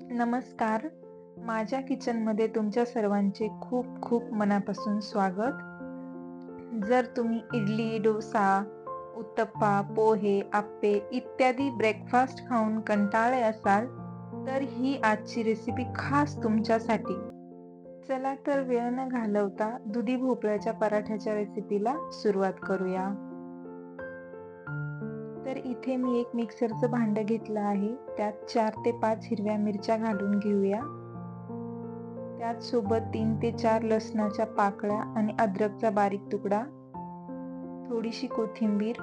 नमस्कार. माझ्या किचनमध्ये तुमच्या सर्वांचे खूप खूप मनापासून स्वागत. जर तुम्ही इडली, डोसा, उत्तप्पा, पोहे, आप्पे इत्यादी ब्रेकफास्ट खाऊन कंटाळले असाल, तर ही आजची रेसिपी खास तुमच्यासाठी. चला तर वेळ न घालवता दुधी भोपळ्याच्या पराठ्याच्या रेसिपीला सुरुवात करूया. तर इथे मी एक मिक्सरचं भांडं घेतलं आहे. त्यात 4 ते 5 हिरव्या मिरच्या घालून घेऊया. त्यात सोबत 3 ते 4 लसणाच्या पाकळ्या आणि अद्रकचा बारीक तुकडा, थोडीशी कोथिंबीर,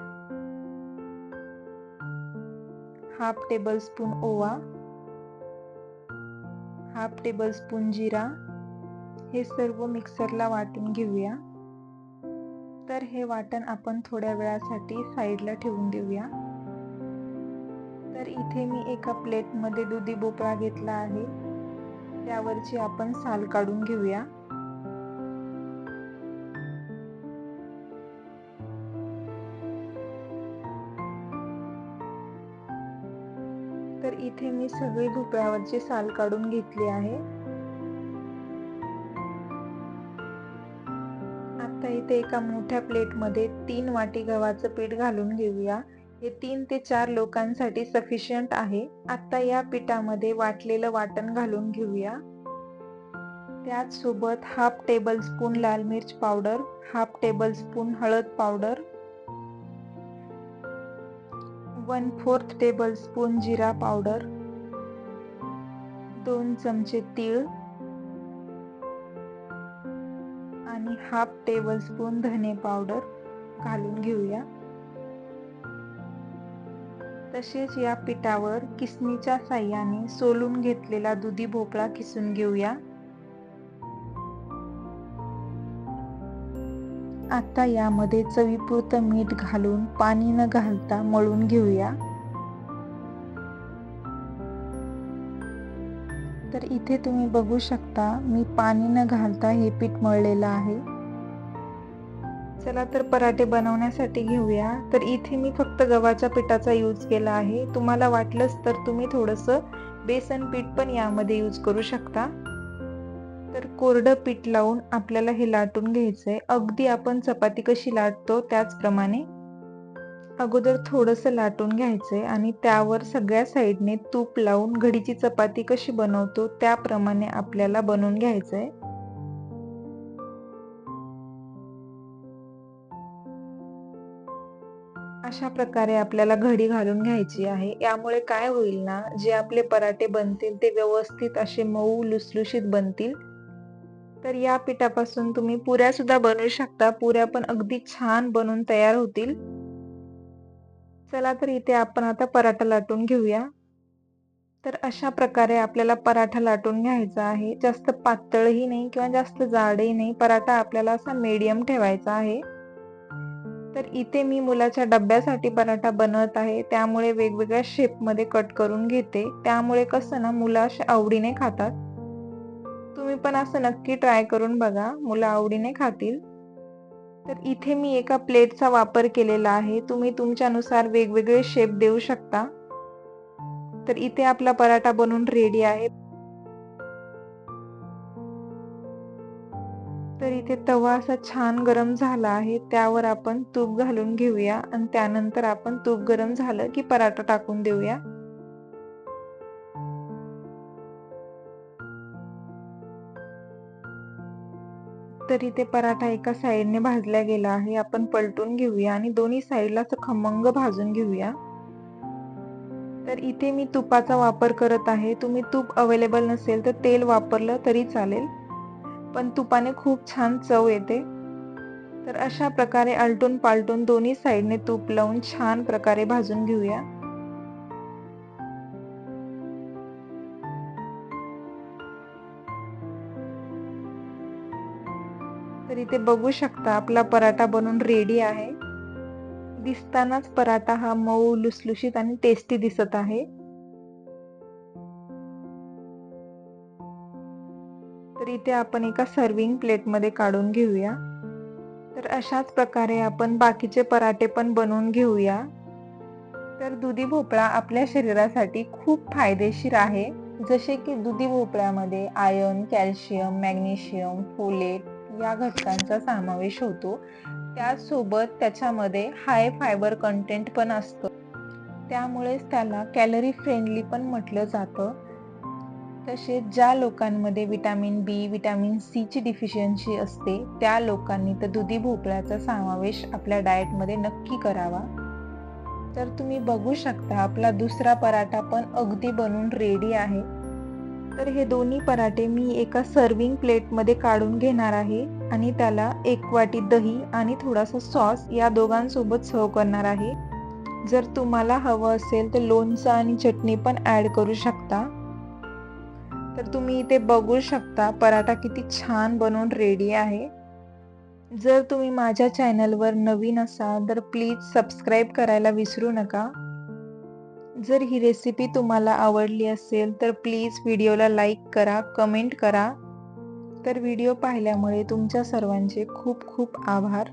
हाफ टेबल स्पून ओवा, हाफ टेबल स्पून जिरा. हे सर्व मिक्सरला वाटून घेऊया. तर हे वाटण आपण थोड्या वेळासाठी साईडला ठेवून देऊया. तर इथे मी एका प्लेटमध्ये दुधी भोपळा घेतला आहे. त्यावरची आपण साल काढून घेऊया. तर इथे मी सगळी भोपळ्यावरची साल काढून घेतली आहे. आता इथे एका मोठ्या प्लेटमध्ये 3 वाटी गव्हाचं पीठ घालून घेऊया. हे 3 ते 4 लोकांसाठी सफिशियंट आहे. आता या पिठामध्ये वाटलेलं वाटण घालून घेऊया. त्याच सोबत हाफ टेबल स्पून लाल मिर्च पावडर, हाफ टेबल स्पून हळद पावडर, 1/4 टेबल स्पून जिरा पावडर, 2 चमचे तीळ आणि हाफ टेबल स्पून धने पावडर घालून घेऊया. तसेच या पिठावर किसणीच्या साहाय्याने सोलून घेतलेला दुधी भोपळा किसून घेऊया. आता यामध्ये चवीपुरतं मीठ घालून पाणी न घालता मळून घेऊया. तर इथे तुम्ही बघू शकता मी पाणी न घालता हे पीठ मळलेलं आहे. चला तर पराठे बनवण्यासाठी घेऊया. तर इथे मी फक्त गव्हाच्या पिठाचा यूज केला आहे. तुम्हाला वाटलंच तर तुम्ही थोडंसं बेसन पीठ पण यामध्ये यूज करू शकता. तर कोरडं पीठ लावून आपल्याला हे लाटून घ्यायचंय. अगदी आपण चपाती कशी लाटतो त्याचप्रमाणे अगोदर थोडंसं लाटून घ्यायचंय आणि त्यावर सगळ्या साईडने तूप लावून घडीची चपाती कशी बनवतो त्याप्रमाणे आपल्याला बनवून घ्यायचंय. अशा प्रकारे आपल्याला घडी घालून घ्यायची आहे. यामुळे काय होईल ना, जे आपले पराठे बनतील ते व्यवस्थित असे मऊ लुसलुशीत बनतील. तर या पिठापासून तुम्ही पुऱ्या सुद्धा बनवू शकता. पुऱ्या पण अगदी छान बनून तयार होतील. चला तर इथे आपण आता पराठा लाटून घेऊया. तर अशा प्रकारे आपल्याला पराठा लाटून घ्यायचा आहे. जास्त पातळही नाही किंवा जास्त जाडही नाही. पराठा आपल्याला असा मीडियम ठेवायचा आहे. तर इथे मी मुलाच्या डब्यासाठी पराठा बनवत आहे. त्यामुळे वेगवेगळ्या शेपमध्ये कट करून घेते. त्यामुळे कसं ना मुलं अशा आवडीने खातात. तुम्ही पण असं नक्की ट्राय करून बघा. मुलं आवडीने खातील. तर इथे मी एका प्लेटचा वापर केलेला आहे. तुम्ही तुमच्यानुसार वेगवेगळे शेप देऊ शकता. तर इथे आपला पराठा बनवून रेडी आहे. तर इथे तवा असा छान गरम झाला आहे. त्यावर आपण तूप घालून घेऊया आणि त्यानंतर आपण तूप गरम झालं की पराठा टाकून देऊया. तर इथे पराठा एका साईडने भाजला गेला आहे. आपण पलटून घेऊया आणि दोन्ही साईडला खमंग भाजून घेऊया. तर इथे मी तुपाचा वापर करत आहे. तुम्ही तूप अवेलेबल नसेल तर तेल वापरलं तरी चालेल. पण तुपाने खूप छान चव येते. तर अशा प्रकारे आलटून पालटून दोन्ही साईडने तूप लावून छान प्रकारे भाजून घेऊया. तर इथे बघू शकता आपला पराठा बनून रेडी आहे. दिसतानाच पराठा हा मऊ लुसलुशीत आणि टेस्टी दिसत आहे. तर इथे आपण एका सर्विंग प्लेटमध्ये काढून घेऊया. तर अशाच प्रकारे आपण बाकीचे पराठे पण बनवून घेऊया. तर दुधी भोपळा आपल्या शरीरासाठी खूप फायदेशीर आहे. जसे की दुधी भोपळ्यामध्ये आयर्न, कॅल्शियम, मॅग्नेशियम, फोलेट या घटकांचा समावेश होतो. त्याचसोबत त्याच्यामध्ये हाय फायबर कंटेंट पण असतं. त्यामुळेच त्याला कॅलरी फ्रेंडली पण म्हटलं जातं. तसेच ज्या लोकांमध्ये व्हिटॅमिन बी, व्हिटॅमिन सीची डिफिशियन्सी असते, त्या लोकांनी तर दुधी भोपळ्याचा समावेश आपल्या डाएटमध्ये नक्की करावा. तर तुम्ही बघू शकता आपला दुसरा पराठा पण अगदी बनून रेडी आहे. तर हे दोन्ही पराठे मी एका सर्व्हिंग प्लेटमध्ये काढून घेणार आहे आणि त्याला 1 वाटी दही आणि थोडासा सॉस या दोघांसोबत सर्व्ह करणार आहे. जर तुम्हाला हवं असेल तर लोणचं आणि चटणी पण ॲड करू शकता. तर तुम्ही इथे बघू शकता पराठा किती छान बनवून रेडी आहे. जर तुम्ही माझ्या चॅनलवर नवीन असाल तर प्लीज सबस्क्राईब करायला विसरू नका. जर ही रेसिपी तुम्हाला आवडली असेल तर प्लीज व्हिडिओला लाईक करा, कमेंट करा. तर व्हिडिओ पाहिल्यामुळे तुमच्या सर्वांचे खूप खूप आभार.